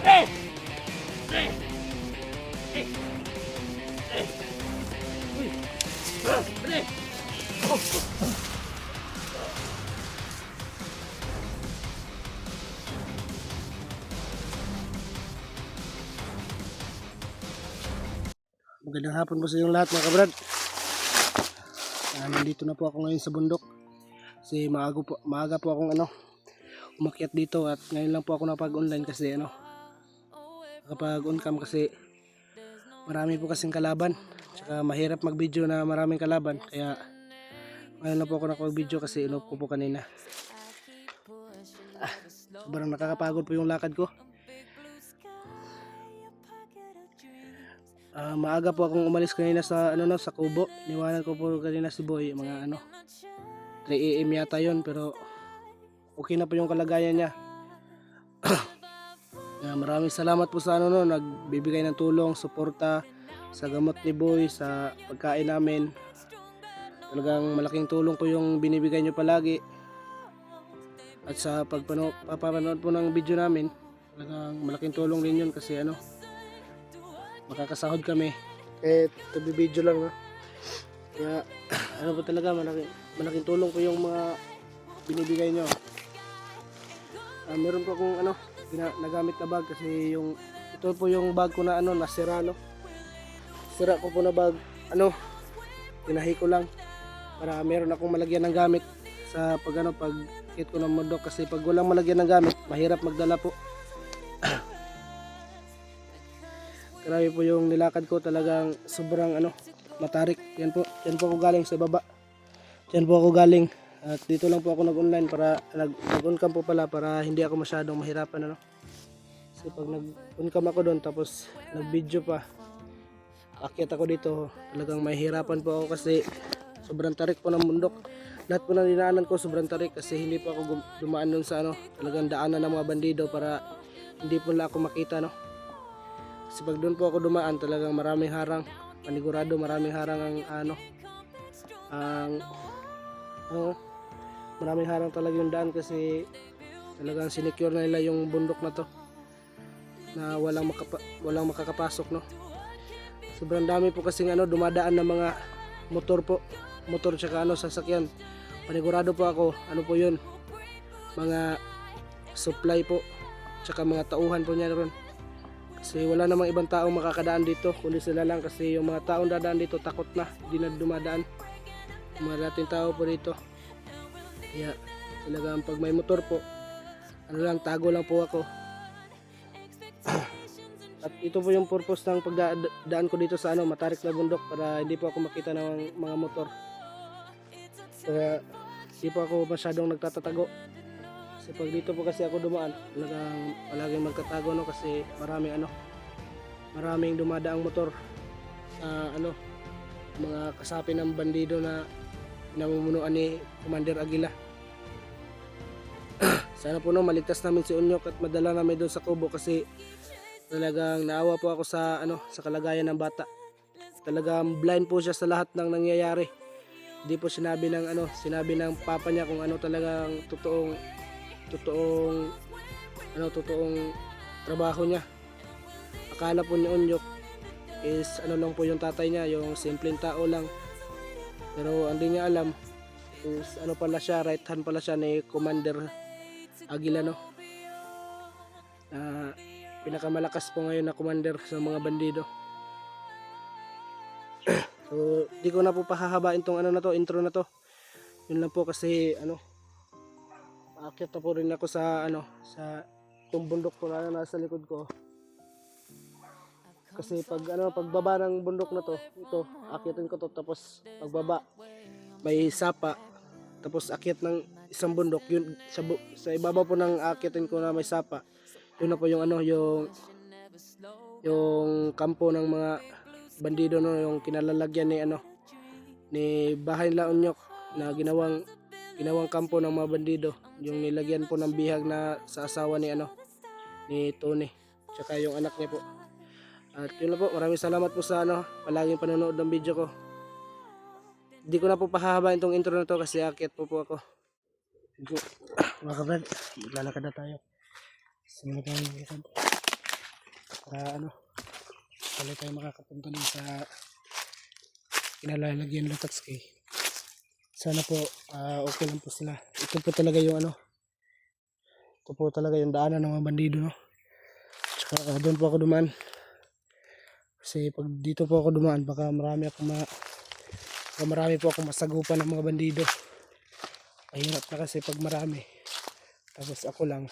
Magandang hapon po sa inyong lahat mga kabrad. Nandito na po ako ngayon sa bundok. Kasi maaga po akong umakyat dito at ngayon lang po ako napag-online kasi nakapag-on cam kasi marami po kasing kalaban. Tsaka mahirap mag-video na maraming kalaban. Kaya ngayon lang po ako nakapag-video kasi inop ko po kanina. Sobrang nakakapagod po yung lakad ko. Maaga po akong umalis kanina sa sa kubo. Niwanan ko po kanina si Boy mga 3 AM yata yun, pero okay na po yung kalagayan niya. Maraming salamat po sa nagbibigay ng tulong, suporta sa gamot ni Boy, sa pagkain namin. Talagang malaking tulong po yung binibigay niyo palagi. At sa papanood po ng video namin, talagang malaking tulong din yun kasi makakasahod kami tabi video lang kaya po talaga malaking tulong po yung mga binibigay nyo. Meron po akong nagamit na bag kasi ito po yung bag ko na nasira sira ko po na bag tinahi ko lang para meron akong malagyan ng gamit sa pag hit ko ng mundok kasi pag walang malagyan ng gamit mahirap magdala po. Grabe po yung nilakad ko, talagang sobrang matarik. Yan po ako galing sa baba. Yan po ako galing. At dito lang po ako nag-online para nag-on cam po pala para hindi ako masyadong mahirapan Kasi pag nag-on cam ako doon tapos nag-video pa, akyat ako dito, talagang mahirapan po ako kasi sobrang tarik po ng bundok. Lahat po ng dinaanan ko sobrang tarik kasi hindi po ako dumaan doon sa talagang daanan ng mga bandido para hindi po lang ako makita Kasi pag doon po ako dumaan, talagang maraming harang, panigurado maraming harang maraming harang talaga yung daan kasi talagang sinecure na nila yung bundok na to na walang makakapasok Sobrang dami po kasi dumadaan ng mga motor tsaka sasakyan. Panigurado po ako, po yun, mga supply po tsaka mga tauhan po niya ron. Kasi wala namang ibang taong makakadaan dito kundi sila lang kasi yung mga taong dadaan dito takot na, hindi na dumadaan. Yung mga dating tao po dito. Kaya talagang pag may motor po, tago lang po ako. At ito po yung purpose ng pagdaan ko dito sa matarik na bundok para hindi po ako makita ng mga motor. Kaya hindi po ako masyadong nagtatatago. Kasi pag dito po kasi ako dumaan, talagang palaging magtatago kasi maraming dumadaang motor mga kasapi ng bandido na namumunuan ni Commander Aguila. Sana po maligtas namin si Unyok at madala namin doon sa kubo kasi talagang naawa po ako sa kalagayan ng bata. Talagang blind po siya sa lahat ng nangyayari. Hindi po sinabi ng papa niya kung talagang totoong trabaho niya. Akala po ni Unyok is lang po yung tatay niya, yung simpleng tao lang. Pero ang di niya alam is pala siya, right hand pala siya ni Commander Aguila pinakamalakas po ngayon na commander sa mga bandido. So di ko na po pahahabain tong intro na to. Yun lang po kasi aakyat na po rin ako sa itong bundok ko na nasa likod ko. Kasi pagbaba ng bundok na to, ito, akyatin ko to tapos pagbaba may sapa. Tapos akyat ng isang bundok, yun sa ibabaw po ng akyatin ko na may sapa. Yun na po yung yung kampo ng mga bandido yung kinalalagyan ni Bahay nila Unyok na ginawang kampo ng mga bandido, yung nilagyan po ng bihag na sa asawa ni Tony tsaka yung anak niya po. At yun na po, maraming salamat po sa palaging panonood ng video ko. Hindi ko na po pahahabain tong intro na to kasi akyat po ako. Mga kabrad, maglalakad na tayo. Sige na tayo. para ano, pala tayo makakapunta din sa kinalalagyan Lutatski. Sana po okay lang po sila. Ito po talaga yung ano, ito po talaga yung daanan ng mga bandido, no. Tsaka doon po ako dumaan. Kasi pag dito po ako dumaan, baka marami po akong masagupan ng mga bandido. Mahirap na kasi pag marami. Tapos ako lang,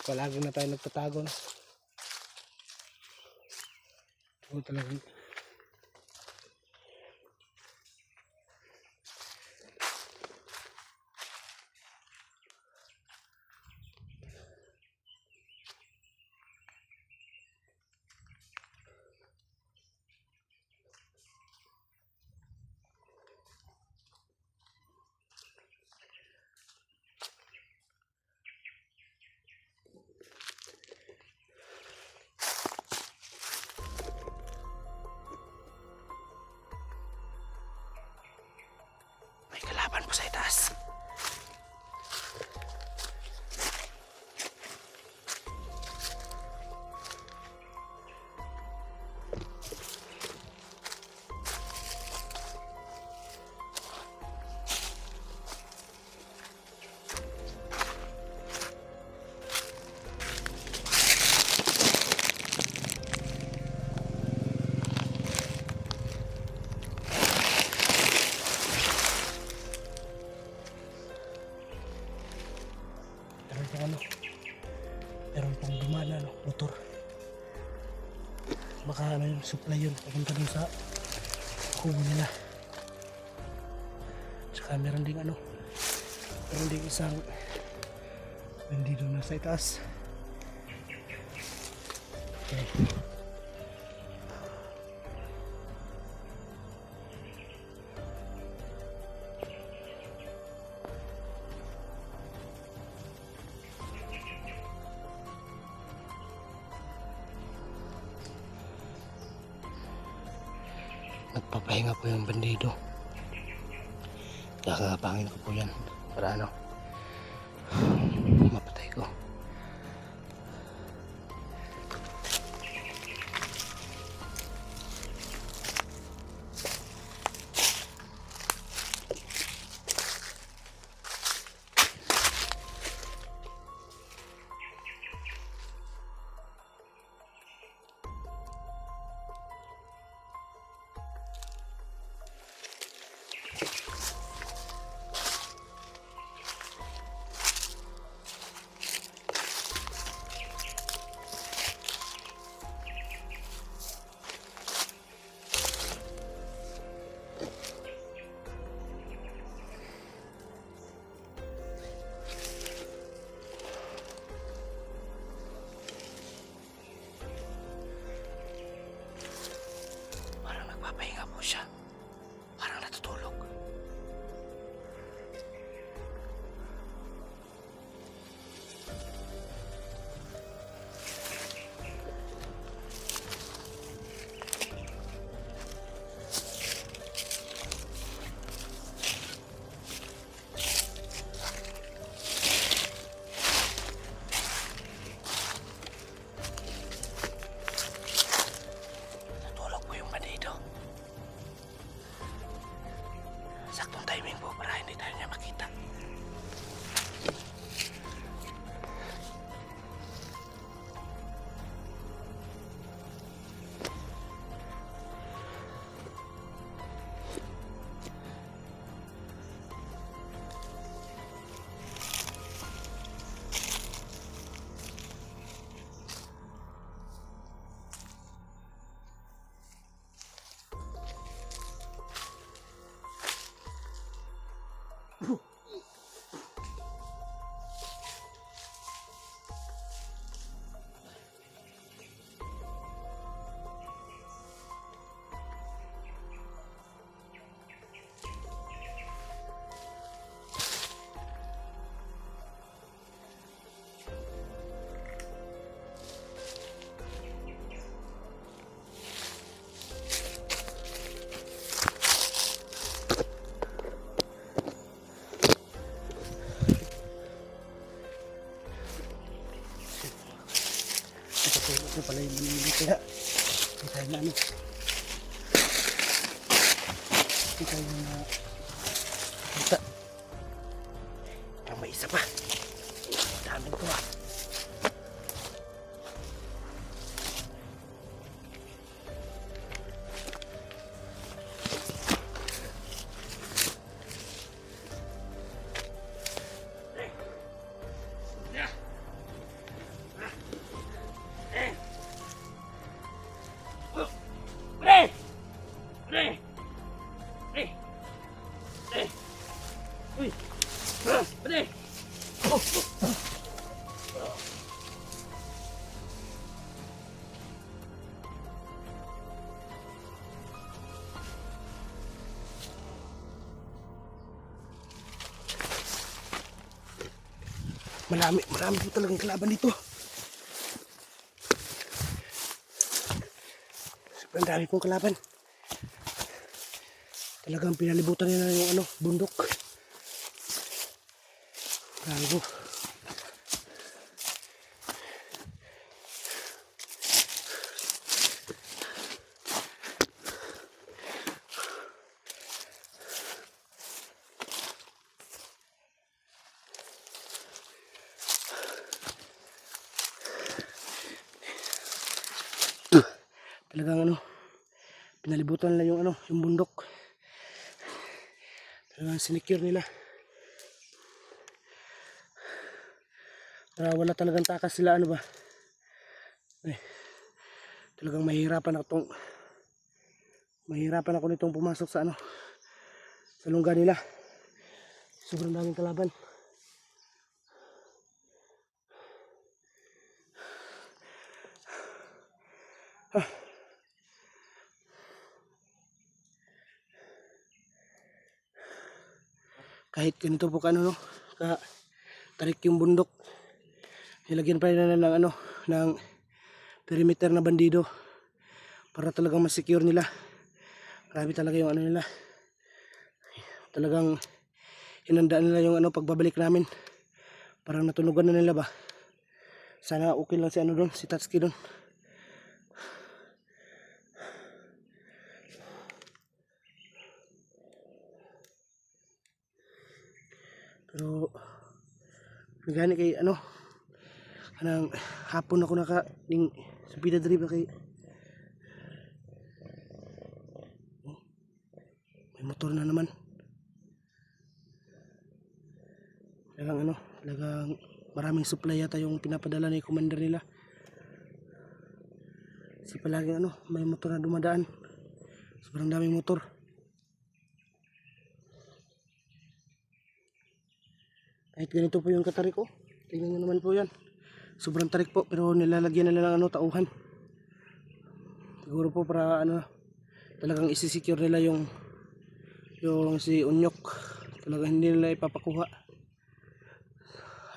palagi na tayo nagtatago, no. Ito talagang may kalaban po sa itaas. Meron pang dumana, no, motor. Baka ano yung supply yun papunta dun sa kubo nila. Tsaka meron ding isang nandito na sa itaas. Okay. Nagpapahinga po yung bandido. Kakapangin ko po yan para ano, mapatay ko. ito pala yung manili kaya hindi tayo na ano. Hindi tayo na kita. May isa pa. Dami ko ah. Marami po talagang kalaban dito. Sobrang dami pong kalaban. Talagang pinalibutan nila yung ano, bundok. Grabe po. Talagang ano, pinalibutan nila yung ano, yung bundok. Talagang sinicure nila. Para wala talagang takas sila ano ba. Talagang mahirapan ako nitong pumasok sa ano, sa lungga nila. Sobrang daming kalaban. Kahit ganito po no, tarik yung bundok, nilagyan pa nila ng ano, ng perimeter na bandido para talagang ma-secure nila. Grabe talaga yung ano nila. Talagang hinandaan nila yung ano pagbabalik namin. Parang natunugan na nila ba. Sana okay lang si ano doon, si Tatsuki doon. Pero gani kay ano, kanang hapon ako ning subida diri ba kay may motor na naman. Talagang ano, talagang maraming supply yata yung pinapadala ni commander nila. Kasi palaging ano, may motor na dumadaan. Sobrang daming motor. Kahit ganito po yung katarik ko. Tingnan nyo naman po yan. Sobrang tarik po pero nilalagyan nila ng ano, tauhan. Siguro po para ano, talagang isi-secure nila yung si Unyok. Talagang hindi nila ipapakuha.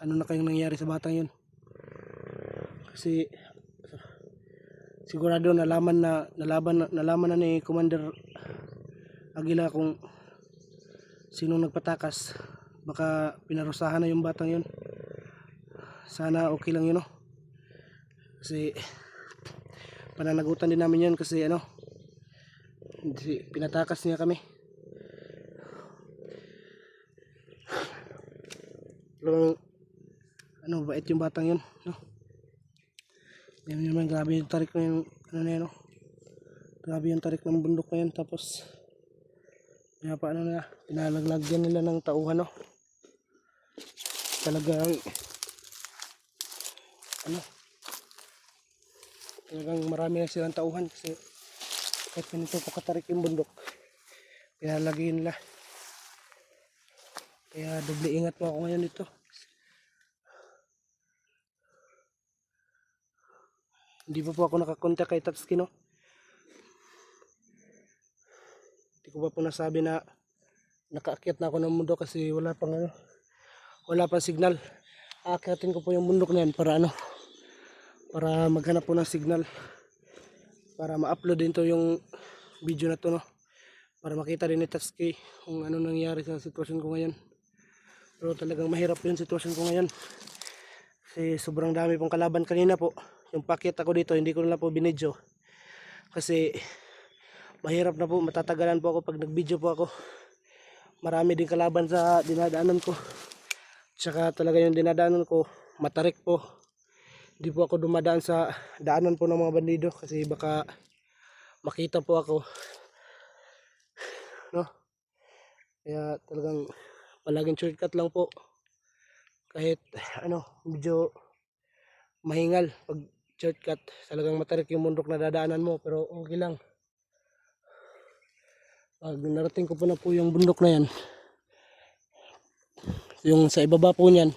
Ano na kayong nangyari sa batang yun? Kasi sigurado nalaman na ni Commander Aguila kung sinong nagpatakas. Baka pinarusahan na yung batang yun. Sana okay lang yun, no? Kasi pananagutan din namin yun kasi ano, pinatakas niya kami. Pero ano, bait yung batang yun, no? Yan naman, grabe yung tarik na yung ano na yun, no? Grabe yung tarik ng bundok na yun. Tapos kaya pa ano na, pinalaglagyan nila ng tauhan, no? Talagang ano, talagang marami na silang tauhan kasi kahit ganito po katarik yung bundok, pinalagyan nila. Kaya doble ingat po ako ngayon dito. Hindi pa po ako nakakontak kay Tatsuki, no? Hindi ko pa po nasabi na nakaakyat na ako ng mundo kasi wala pang ano, wala pang signal. Aakyatin ko po yung bundok na yan para ano, para maghanap po ng signal para ma-upload din to yung video na to, no? Para makita din ni Tatsuki kung ano nangyari sa sitwasyon ko ngayon. Pero talagang mahirap yung sitwasyon ko ngayon kasi sobrang dami pong kalaban kanina po. yung packet ako dito, hindi ko na po binidyo. Kasi mahirap na po, matatagalan po ako pag nag-video po ako. Marami din kalaban sa dinadaanan ko. Tsaka talaga yung dinadaanan ko, matarik po. Hindi po ako dumadaan sa daanan po ng mga bandido kasi baka makita po ako. No? Kaya talagang palaging shortcut lang po. Kahit medyo mahingal pag shortcut. Talagang matarik yung bundok na dadaanan mo, pero okay lang. Pag narating ko po na po yung bundok na yan, yung sa ibaba po niyan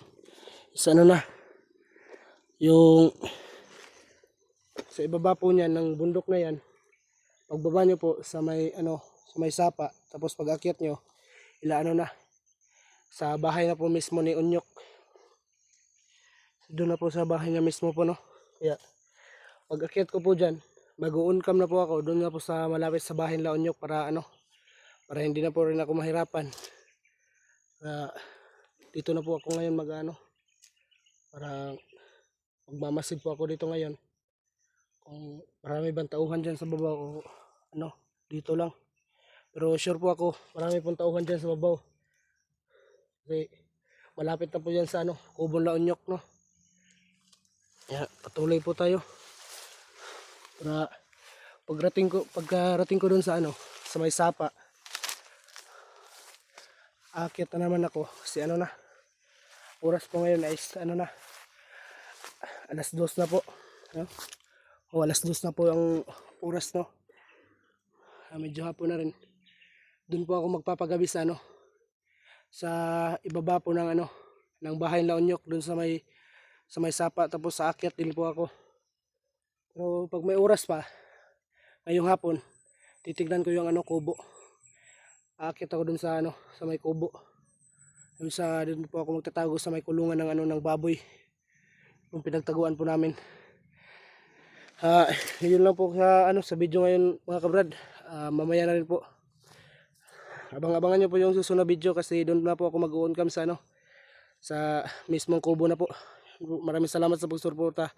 is na, yung sa ibaba po niyan ng bundok na yan, pagbaba nyo po sa may sa may sapa, tapos pag akyat nyo na sa bahay na po mismo ni Unyok. Doon na po sa bahay niya mismo po, no. Kaya pag akyat ko po dyan, mag-uuncam na po ako doon na po sa malapit sa bahay nila Unyok para hindi na po rin ako mahirapan. Dito na po ako ngayon para magmamasid po ako dito ngayon. Kung marami bang tauhan dyan sa babaw o dito lang. Pero sure po ako, marami pong tauhan dyan sa babaw. Kasi malapit na po dyan sa Kubon La Unyok, no. Kaya patuloy po tayo. Para pagkarating ko doon sa sa may sapa, aakyat na naman ako kasi oras po ngayon is alas 2 na po, no? O alas 2 na po ang oras, no. Medyo hapon na rin. Doon po ako magpapagabi sa sa ibaba po ng ng bahay ng La Unyok, doon sa may sapa, tapos sa akyat din po ako. Pero pag may oras pa ngayong hapon, titignan ko yung kubo. Aakyat ako doon sa sa may kubo. Doon po ako magtatago sa may kulungan ng ng baboy. Yung pinagtaguan po namin. Yun lang po sa video ngayon, mga kabrad. Mamaya na rin po. Abang-abangan nyo po yung susunod na video kasi doon na po ako mag-on-cam sa sa mismong kubo na po. Maraming salamat sa pagsuporta.